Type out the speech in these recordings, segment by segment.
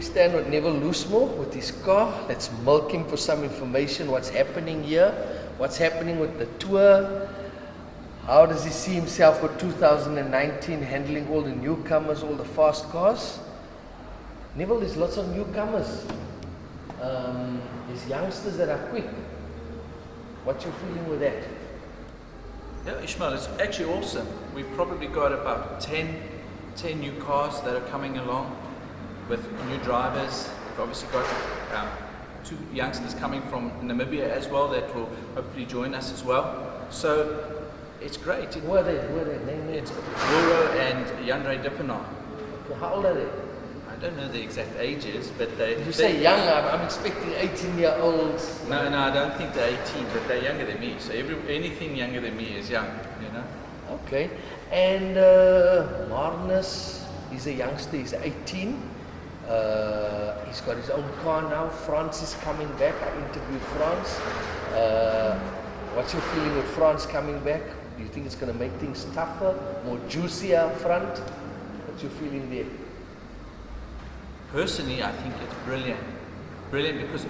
stand with Neville Loosemore with his car. Let's milk him for some information. What's happening here? What's happening with the tour? How does he see himself for 2019, handling all the newcomers, all the fast cars? Neville, there's lots of newcomers. There's youngsters that are quick. What's your feeling with that? Yeah, Ismail, it's actually awesome. We've probably got about 10 new cars that are coming along with new drivers. We've obviously got 2 youngsters coming from Namibia as well that will hopefully join us as well. So it's great. Who are they? Name it's Wilro and Yandre Dippenaar. Okay, how old are they? I don't know the exact ages, but they... You say young, I'm expecting 18-year-olds. No, I don't think they're 18, but they're younger than me. So anything younger than me is young, you know. Okay. And Marnus, he's a youngster, he's 18. He's got his own car now. France is coming back. I interviewed France. What's your feeling with France coming back? Do you think it's going to make things tougher, more juicier up front? What's your feeling there? Personally, I think it's brilliant. Brilliant because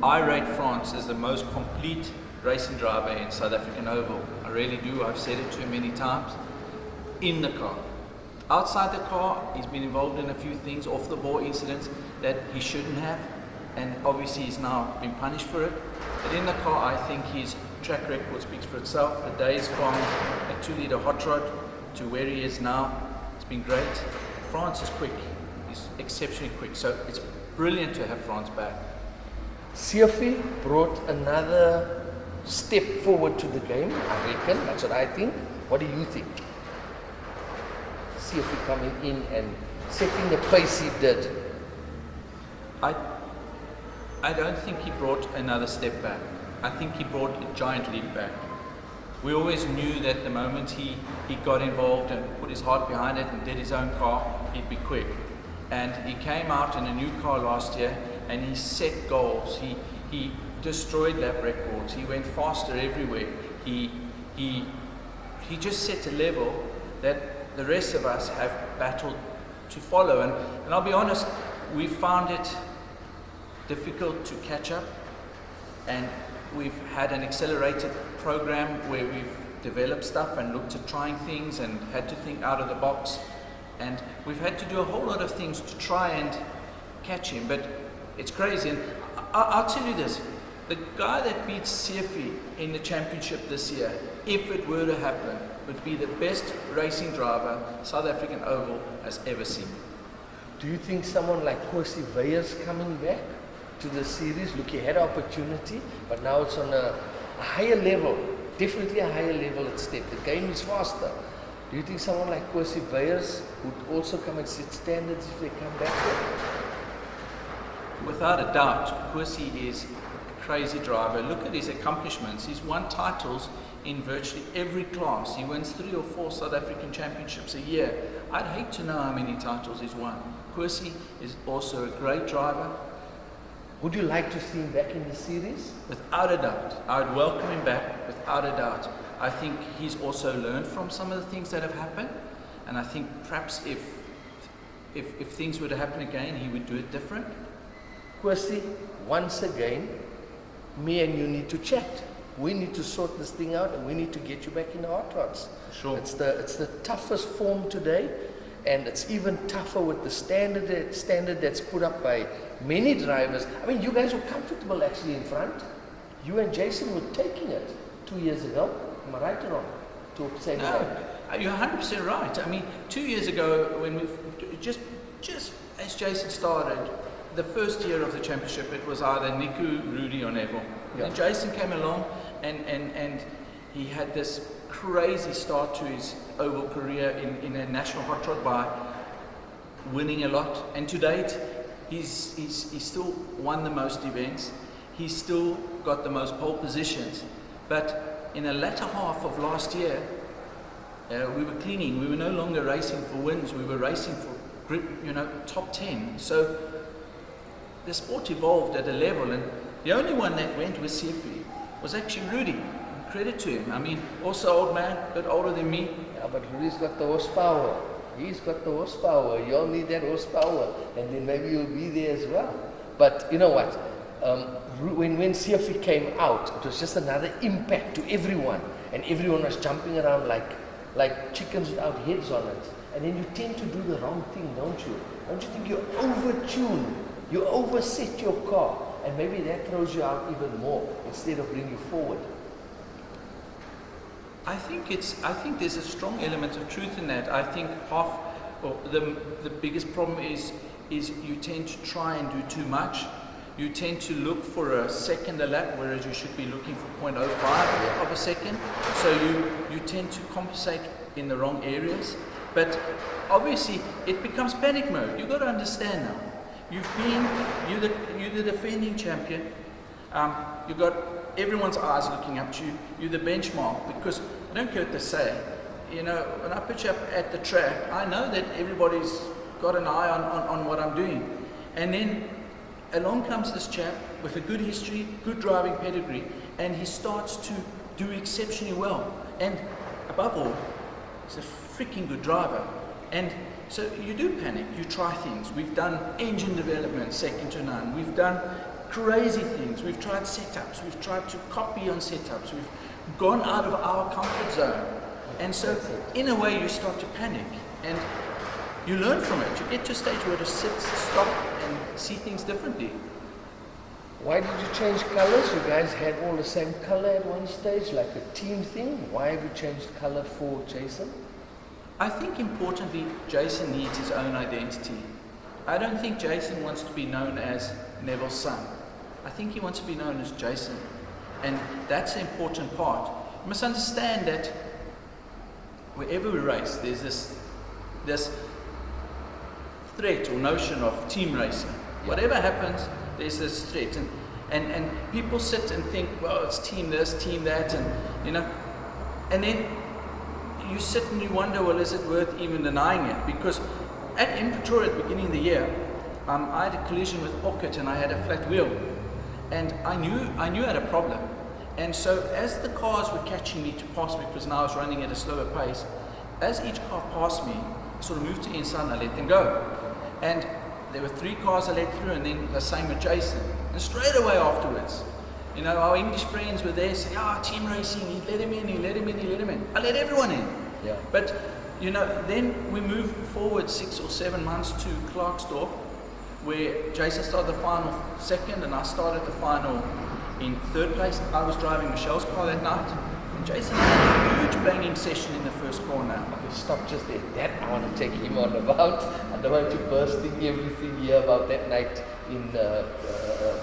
I rate France as the most complete racing driver in South African Oval. I really do. I've said it to him many times. In the car. Outside the car, he's been involved in a few things, off the ball incidents that he shouldn't have. And obviously he's now been punished for it. But in the car, I think his track record speaks for itself. The days from a 2-liter hot rod to where he is now, it's been great. France is quick. He's exceptionally quick. So it's brilliant to have France back. Siafi brought another step forward to the game, I reckon. That's what I think. What do you think? Siafi coming in and setting the pace he did. I don't think he brought another step back. I think he brought a giant leap back. We always knew that the moment he got involved and put his heart behind it and did his own car, he'd be quick. And he came out in a new car last year and he set goals. He destroyed lap records. He went faster everywhere. He just set a level that the rest of us have battled to follow. And I'll be honest, we found it difficult to catch up, and we've had an accelerated program where we've developed stuff and looked at trying things and had to think out of the box, and we've had to do a whole lot of things to try and catch him, but it's crazy. And I'll tell you this, the guy that beats Siafi in the championship this year, if it were to happen, would be the best racing driver South African Oval has ever seen. Do you think someone like Kosi Veyer's coming back to the series? Look, he had an opportunity, but now it's on a higher level, definitely a higher level at step. The game is faster. Do you think someone like Kosi Veyer's would also come and set standards if they come back there? Without a doubt, Kosi is a crazy driver. Look at his accomplishments. He's won titles in virtually every class. He wins 3 or 4 South African championships a year. I'd hate to know how many titles he's won. Kosi is also a great driver. Would you like to see him back in the series? Without a doubt. I would welcome him back, without a doubt. I think he's also learned from some of the things that have happened, and I think perhaps if things were to happen again, he would do it different. Kosi, once again, me and you need to chat. We need to sort this thing out, and we need to get you back in the Hotrods. Sure. It's the toughest form today, and it's even tougher with the standard that's put up by many drivers. I mean, you guys were comfortable actually in front. You and Jason were taking it 2 years ago. Am I right or wrong? To say no, you're 100% right. I mean, 2 years ago, when we just as Jason started, the first year of the championship, it was either Niku, Rudy, or Neville. Yeah. And Jason came along, and he had this crazy start to his oval career in a national hot rod by winning a lot. And to date, he's still won the most events. He's still got the most pole positions. But in the latter half of last year, we were clinging. We were no longer racing for wins. We were racing for grip, top 10. So the sport evolved at a level, and the only one that went with Siafi was actually Rudy. Credit to him. I mean, also old man, a bit older than me. Yeah, but Rudy's got the horsepower. He's got the horsepower. You all need that horsepower, and then maybe you'll be there as well. But you know what? When CFE came out, it was just another impact to everyone, and everyone was jumping around like chickens without heads on it. And then you tend to do the wrong thing, don't you? Don't you think you overtune, you overset your car, and maybe that throws you out even more instead of bringing you forward? I think there's a strong element of truth in that. I think the biggest problem is you tend to try and do too much. You tend to look for a second a lap, whereas you should be looking for 0.05 of a second. So you tend to compensate in the wrong areas. But obviously, it becomes panic mode. You've got to understand now. You're the defending champion. You've got everyone's eyes looking up to you. You're the benchmark, because I don't care what they say. You know, when I put you up at the track, I know that everybody's got an eye on what I'm doing. And then along comes this chap with a good history, good driving pedigree, and he starts to do exceptionally well. And above all, he's a freaking good driver. And so you do panic, you try things. We've done engine development, second to none. We've done crazy things. We've tried setups. We've tried to copy on setups. We've gone out of our comfort zone. And so in a way you start to panic, and you learn from it. You get to a stage where you sit, stop, and see things differently. Why did you change colors? You guys had all the same color at one stage, like a team thing. Why have you changed color for Jason? I think importantly, Jason needs his own identity. I don't think Jason wants to be known as Neville's son. I think he wants to be known as Jason. And that's the important part. You must understand that wherever we race, there's this threat or notion of team racing. Whatever happens, there's this threat. And people sit and think, well, it's team this, team that, and you know, and then you sit and you wonder, well, is it worth even denying it? Because in Pretoria at the beginning of the year, I had a collision with Orchid and I had a flat wheel. And I knew I had a problem. And so as the cars were catching me to pass me, because now I was running at a slower pace, as each car passed me, I sort of moved to the inside and I let them go. And there were 3 cars I let through, and then the same with Jason. And straight away afterwards, you know, our English friends were there saying, team racing, he let him in, he let him in, he let him in. I let everyone in. Yeah. But, you know, then we moved forward 6 or 7 months to Clarksdorp, where Jason started the final second and I started the final in 3rd place. I was driving Michelle's car that night, and Jason had a huge banging session in the first corner. Okay, stop just there. That I want to take him on about. I don't want to bursting everything here about that night in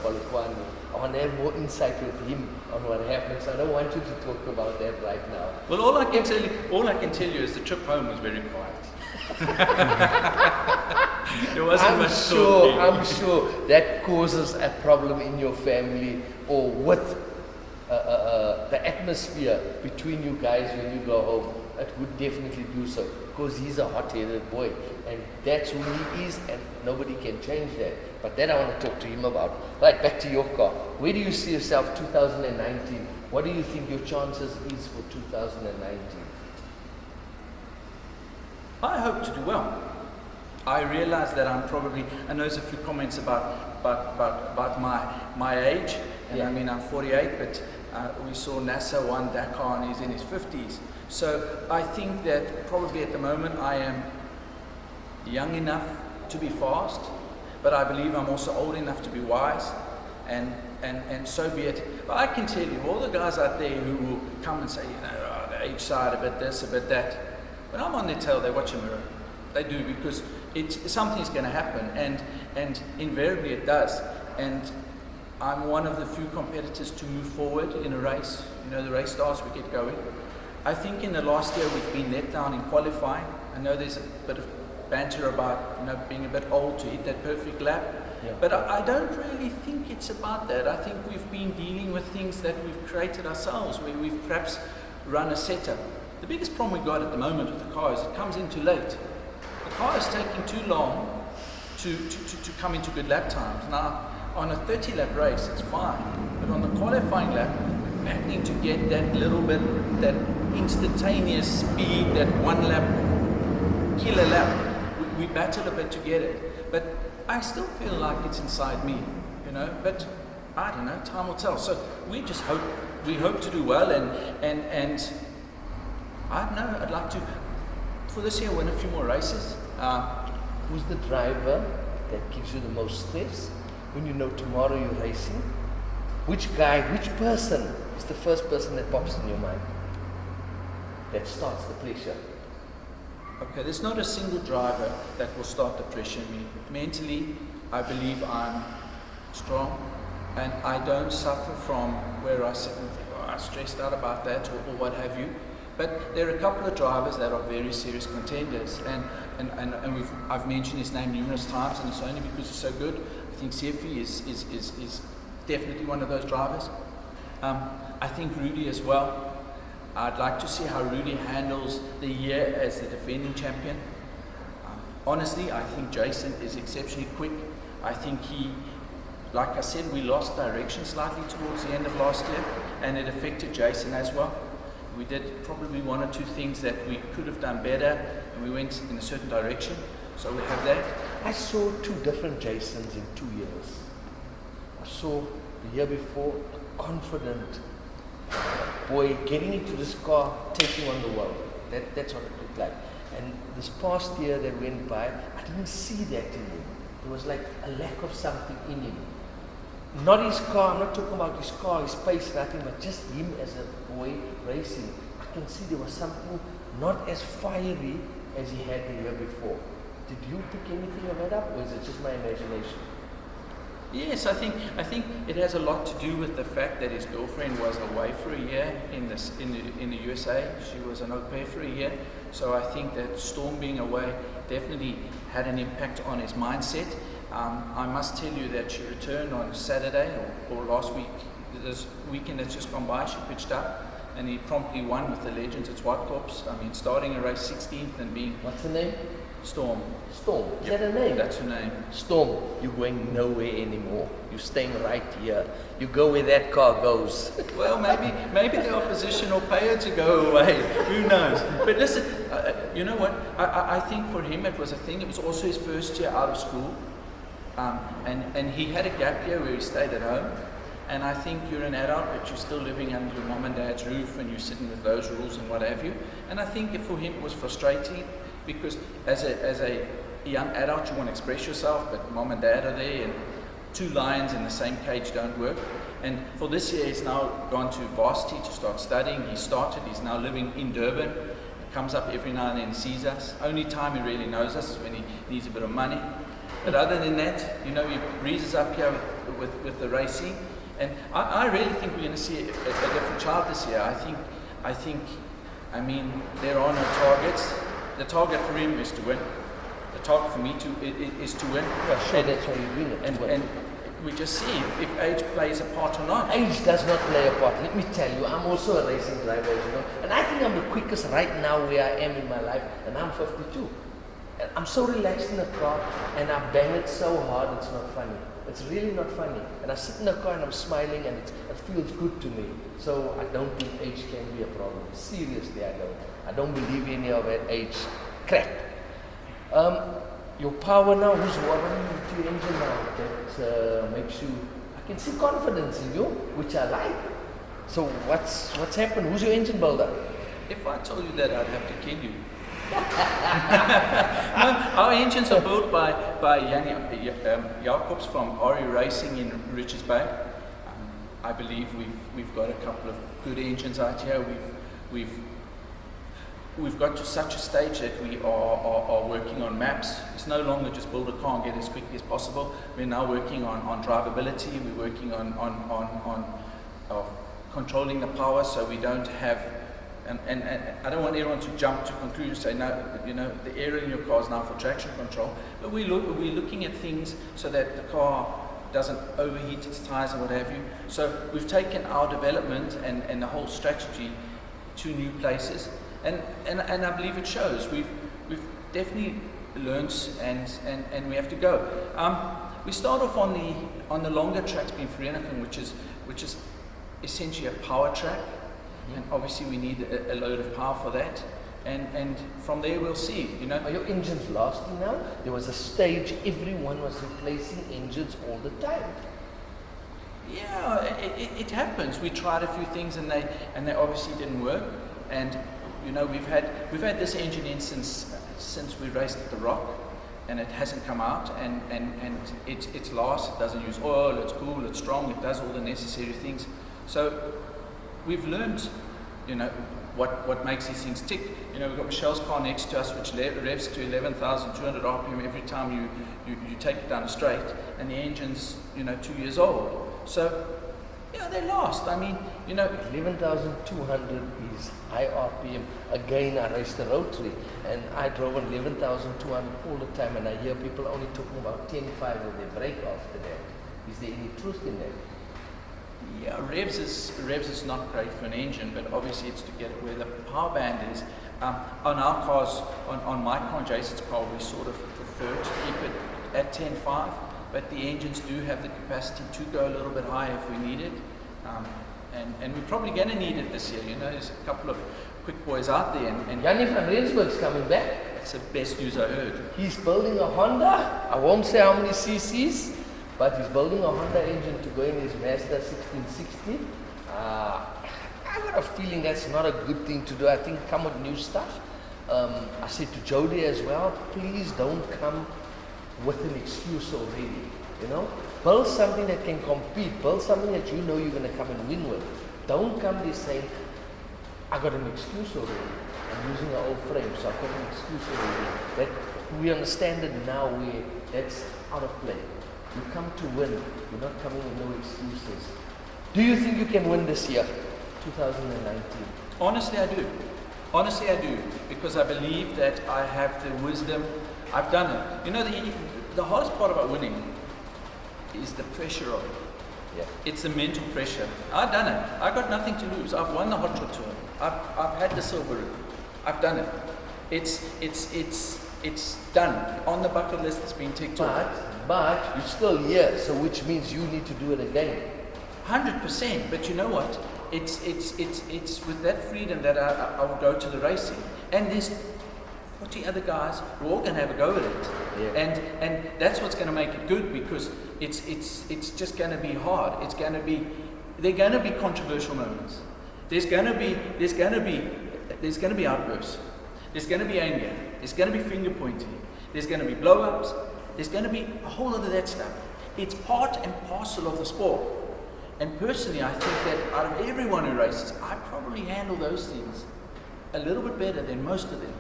Polokwane. I want to have more insight with him on what happened. So I don't want you to talk about that right now. Well, all I can tell you is the trip home was very quiet. There wasn't much talking. I'm sure that causes a problem in your family, or with the atmosphere between you guys when you go home. It would definitely do so, because he's a hot-headed boy, and that's who he is, and nobody can change that. But that I want to talk to him about. Right, back to your car. Where do you see yourself 2019? What do you think your chances is for 2019? I hope to do well. I realize that I know there's a few comments about my age, and I mean I'm 48, but we saw NASA won Dakar and he's in his 50s. So I think that probably at the moment I am young enough to be fast, but I believe I'm also old enough to be wise, and so be it. But I can tell you, all the guys out there who will come and say, you know, the age side, a bit this, a bit that, when I'm on their tail, they watch a mirror. They do, because something's going to happen, and invariably it does. And I'm one of the few competitors to move forward in a race. You know, the race starts, we get going. I think in the last year we've been let down in qualifying. I know there's a bit of banter about, you know, being a bit old to hit that perfect lap. Yeah. But I don't really think it's about that. I think we've been dealing with things that we've created ourselves, where we've perhaps run a setup. The biggest problem we've got at the moment with the car is it comes in too late. The car is taking too long to come into good lap times. Now, on a 30-lap race, it's fine. But on the qualifying lap, we're battling to get that little bit, that instantaneous speed, that one lap kill a lap. We battle a bit to get it. But I still feel like it's inside me, you know. But I don't know, time will tell. So we just hope to do well, and I don't know, I'd like to, for this year, win a few more races. Who's the driver that gives you the most stress when you know tomorrow you're racing? Which person is the first person that pops in your mind that starts the pressure? Okay, there's not a single driver that will start the pressure in me. Mentally, I believe I'm strong, and I don't suffer from where I sit and think, oh, I'm stressed out about that, or what have you. But there are a couple of drivers that are very serious contenders, and I've mentioned his name numerous times, and it's only because he's so good. I think Sefi is definitely one of those drivers. I think Rudy as well. I'd like to see how Rudy handles the year as the defending champion. Honestly, I think Jason is exceptionally quick. I think like I said, we lost direction slightly towards the end of last year, and it affected Jason as well. We did probably one or two things that we could have done better, and we went in a certain direction. So we have that. I saw two different Jasons in 2 years. I saw the year before a confident boy getting into this car, taking on the world. That's what it looked like. And this past year that went by, I didn't see that in him. There was like a lack of something in him. Not his car, I'm not talking about his car, his pace, nothing, but just him as a boy racing. I can see there was something not as fiery as he had the year before. Did you pick anything of that up, or is it just my imagination? Yes, I think it has a lot to do with the fact that his girlfriend was away for a year in the USA. She was an au pair for a year. So I think that Storm being away definitely had an impact on his mindset. I must tell you that she returned on Saturday or last week. This weekend that's just gone by, she pitched up, and he promptly won with the legends at White Corps. I mean, starting a race 16th and being... What's her name? Storm. Storm? Is that her name? That's her name. Storm, you're going nowhere anymore. You're staying right here. You go where that car goes. Well, maybe the opposition will pay her to go away. Who knows? But listen, you know what? I think for him it was a thing. It was also his first year out of school. And he had a gap year where he stayed at home. And I think you're an adult, but you're still living under your mom and dad's roof, and you're sitting with those rules and what have you. And I think for him it was frustrating, because as a young adult you want to express yourself, but mom and dad are there, and two lions in the same cage don't work. And for this year he's now gone to varsity to start studying. He's now living in Durban. He comes up every now and then, sees us. Only time he really knows us is when he needs a bit of money. But other than that, you know, he breezes up here with the racing. And I really think we're going to see a different child this year. I mean, there are no targets. The target for him is to win. The target for me is to win. Yeah, sure, that's why you're doing it. And we just see if age plays a part or not. Age does not play a part. Let me tell you, I'm also a racing driver, you know. And I think I'm the quickest right now where I am in my life, and I'm 52. And I'm so relaxed in the car, and I bang it so hard, it's not funny. It's really not funny. And I sit in the car and I'm smiling, and it feels good to me. So I don't think age can be a problem. Seriously, I don't. I don't believe any of that age crap. Your power now, who's warming with your engine now? That makes you, I can see confidence in you, which I like. So what's happened? Who's your engine builder? If I told you that, I'd have to kill you. No, our engines are built by Jan Jacobs from Ari Racing in Richards Bay. I believe we've got a couple of good engines out here. We've got to such a stage that we are working on maps. It's no longer just build a car and get as quickly as possible. We're now working on drivability. We're working on controlling the power, so we don't have. And I don't want everyone to jump to conclusions, say no, you know, the area in your car is now for traction control. But we're looking at things so that the car doesn't overheat its tires and what have you. So we've taken our development and the whole strategy to new places, and I believe it shows. We've definitely learned, and we have to go. We start off on the longer tracks, being Vereniging, which is essentially a power track. And obviously we need a load of power for that. and from there we'll see. You know, Are your engines lasting now? There was a stage everyone was replacing engines all the time. yeah, it happens. We tried a few things and they obviously didn't work. And you know, we've had this engine in since we raced at the Rock, and it hasn't come out. And it's last. It doesn't use oil. It's cool. It's strong. It does all the necessary things. So we've learned, you know, what makes these things tick. You know, we've got Michelle's car next to us, which revs to 11,200 RPM every time you take it down a straight, and the engine's, you know, 2 years old. So, yeah, they last. I mean, you know, 11,200 is high RPM. Again, I raced the rotary, and I drove on 11,200 all the time, and I hear people only talking about 10.5 with their brake after that. Is there any truth in that? yeah, revs is not great for an engine, but obviously it's to get it where the power band is. On our cars, on my car and Jason's car, we sort of prefer to keep it at 10.5, but the engines do have the capacity to go a little bit higher if we need it. And we're probably going to need it this year. You know, there's a couple of quick boys out there, and Yanni van Rensburg's coming back. that's the best news I heard. He's building a Honda. I won't say how many cc's, but he's building a Honda engine to go in his Mazda 1660. I got a feeling that's not a good thing to do. I think come with new stuff. I said to Jody as well, please don't come with an excuse already. You know, build something that can compete. Build something that you know you're going to come and win with. Don't come there saying, I got an excuse already. I'm using an old frame, so I've got an excuse already. That we understand it now where that's out of play. You come to win. You're not coming with no excuses. Do you think you can win this year, 2019? Honestly, I do. Honestly, I do, because I believe that I have the wisdom. I've done it. You know, the hardest part about winning is the pressure of it. Yeah. It's the mental pressure. I've done it. I've got nothing to lose. I've won the Hotrod Tour. I've had the silver ribbon. I've done it. It's done. On the bucket list, it's been ticked off. But you're still here, so which means you need to do it again. 100%. But you know what? It's with that freedom that I will go to the racing. And there's 40 other guys who are all going to have a go at it. Yeah. And that's what's going to make it good, because it's just going to be hard. There are going to be controversial moments. There's going to be outbursts. There's going to be anger. There's going to be finger pointing. There's going to be blow-ups. There's going to be a whole lot of that stuff. It's part and parcel of the sport. And personally, I think that out of everyone who races, I probably handle those things a little bit better than most of them.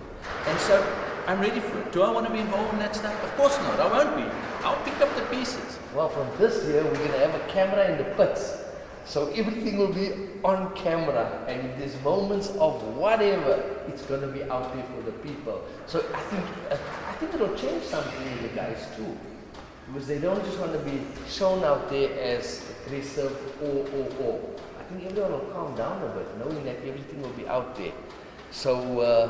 And so I'm ready for it. Do I want to be involved in that stuff? Of course not. I won't be. I'll pick up the pieces. Well, from this year, we're going to have a camera in the pits. So everything will be on camera. And if there's moments of whatever, it's going to be out there for the people. So I think it'll change something in the guys too. Because they don't just want to be shown out there as aggressive or. I think everyone will calm down a bit, knowing that everything will be out there. So,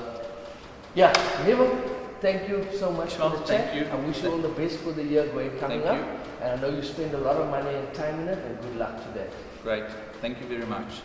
yeah, Neville, thank you so much for the chat. Thank you. I wish you all the best for the year coming Thank up. you. And I know you spend a lot of money and time in it, and good luck to that. Great. Thank you very much.